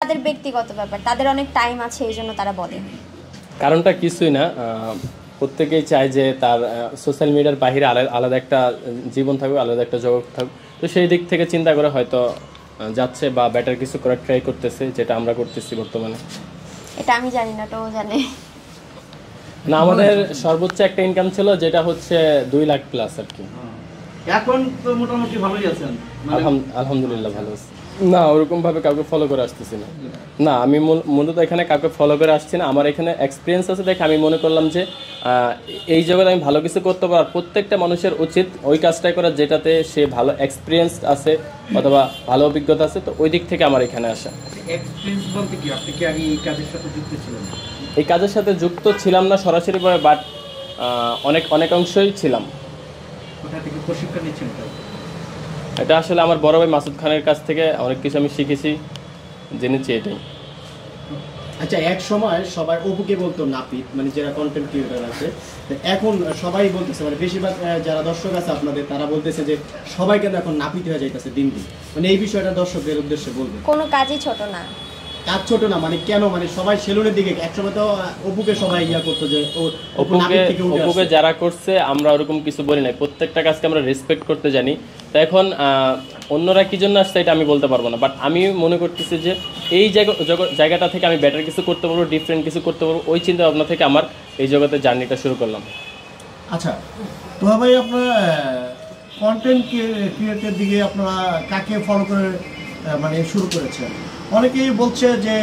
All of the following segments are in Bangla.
তাদের ব্যক্তিগত ব্যাপার, তাদের অনেক টাইম আছে, এই জন্য তারা বলে। কারণটা কিছুই না, প্রত্যেকেই চায় যে তার সোশ্যাল মিডিয়ার বাহিরে আলাদা একটা জীবন থাকবে, আলাদা একটা জগৎ থাকবে। তো সেই দিক থেকে চিন্তা করে হয়তো যাচ্ছে বা বেটার কিছু করার ট্রাই করতেছে, যেটা আমরা করতেছি বর্তমানে। এটা আমি জানি না, তো জানে না, আমাদের সর্বোচ্চ একটা ইনকাম ছিল যেটা হচ্ছে 2 লাখ প্লাস আর কি। এখন তো মোটামুটি ভালোই আছেন? আলহামদুলিল্লাহ ভালো আছি। না, ওরকম ভাবে কাউকে ফলো করে আসতেছি না। না, আমি মূলত এখানে কাউকে ফলো করে আসছি না। আমার এখানে এক্সপিরিয়েন্স আছে দেখে আমি মনে করলাম যে এই জগতে আমি ভালো কিছু করতে পারবো। প্রত্যেকটা মানুষের উচিত ওই কাজটাই করা যেটাতে সে ভালো এক্সপিরিয়েন্স আছে অথবা ভালো অভিজ্ঞতা আছে। তো ওই দিক থেকে আমার এখানে আসা। এক্সপিরিয়েন্স বলতে কি, আপনি কি আগে এই কাজের সাথে যুক্ত ছিলেন? এই কাজের সাথে যুক্ত ছিলাম না সরাসরিভাবে, বাট অনেকাংশই ছিলাম। কোথা থেকে প্রশিক্ষণ নিচ্ছেন? এটা আসলে আমার বড় ভাই মাসুদ খানের কাছ থেকে অনেক কিছু আমি শিখেছি, জেনেছি এটাই। আচ্ছা, এক সময় সবাই অপুকে বলতো নাপিত, মানে যারা কন্টেন্ট ক্রিয়েটর আছে। এখন সবাই বলতেছে, মানে বেশিরভাগ যারা দর্শক আছে আপনাদের, তারা বলতেছে যে সবাই কেন এখন নাপিত হয়ে যাইতেছে দিন দিন। মানে এই বিষয়টা দর্শকদের উদ্দেশ্যে বলবেন। কোনো কাজই ছোট না। কাজ ছোট না মানে কেন? মানে সবাই সেলুনের দিকে, একসময় তো অপুকে সবাই ইয়া করতো যে অপুকে যারা করছে আমরা ওরকম কিছু বলি নাই। প্রত্যেকটা কাজকে আমরা রেসপেক্ট করতে জানি। তো এখন অন্যরা কি জন্য আসছে এটা আমি বলতে পারবো না, বাট আমি মনে করতেছি যে এই জায়গাটা থেকে আমি বেটার কিছু করতে পারবো, ডিফারেন্ট কিছু করতে পারবো। ওই চিন্তা ভাবনা থেকে আমার এই জগতে জার্নিটা শুরু করলাম। আচ্ছা, তো ভাই আপনার কন্টেন্ট ক্রিয়েটের দিকে আপনারা কাকে ফলো করে মানে শুরু করেছেন? অনেকেই বলছে যে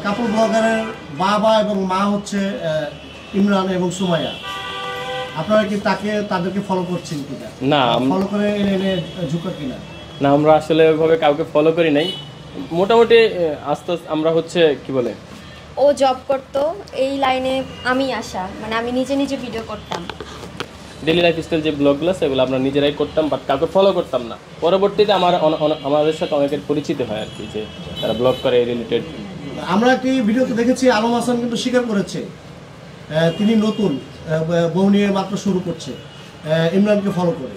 কাপল ব্লগারের বাবা এবং মা হচ্ছে ইমরান এবং সুমাইয়া। আপনারা কি তাদেরকে ফলো করছেন কিনা? না, ফলো করে এনে ঝুঁকা কিনা? না, আমরা আসলে ওইভাবে কাউকে ফলো করি নাই। মোটামুটি আস্তে আস্তে আমরা হচ্ছে কি বলে, ও জব করতো এই লাইনে, আমি আসা, মানে আমি নিজে নিজে ভিডিও করতাম। ডেইলি লাইফস্টাইল যে ব্লগগুলো সেগুলো আমরা নিজেরাই করতাম, বাট কাউকে ফলো করতাম না। পরবর্তীতে আমাদের সাথে অনেকের পরিচিত হয় আর কি, যে তারা ব্লগ করে রিলেটেড। আমরা একটি ভিডিওতে দেখেছি আলম হাসান কিন্তু স্বীকার করেছে তিনি নতুন বউ নিয়ে মাত্র শুরু করছে, ইমরানকে ফলো করে।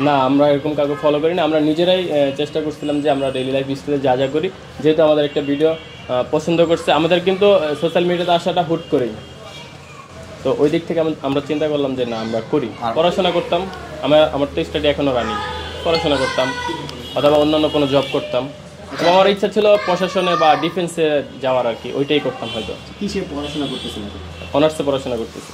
না, আমরা এরকম কাউকে ফলো করি না। আমরা নিজেরাই চেষ্টা করছিলাম যে আমরা ডেইলি লাইফ স্টাইলে যা করি, যেহেতু আমাদের একটা ভিডিও পছন্দ করছে, আমাদের কিন্তু সোশ্যাল মিডিয়াতে আসাটা হুট করেই। তো ওই দিক থেকে আমরা চিন্তা করলাম যে না, আমরা করি। পড়াশোনা করতাম, আমার তো স্টাডি এখনও রানি। পড়াশোনা করতাম অথবা অন্যান্য কোনো জব করতাম। এবং আমার ইচ্ছা ছিল প্রশাসনে বা ডিফেন্সে যাওয়ার আর কি, ওইটাই করতাম হয়তো। কিসে পড়াশোনা করতেছেন? অনার্সে পড়াশোনা করতেছি।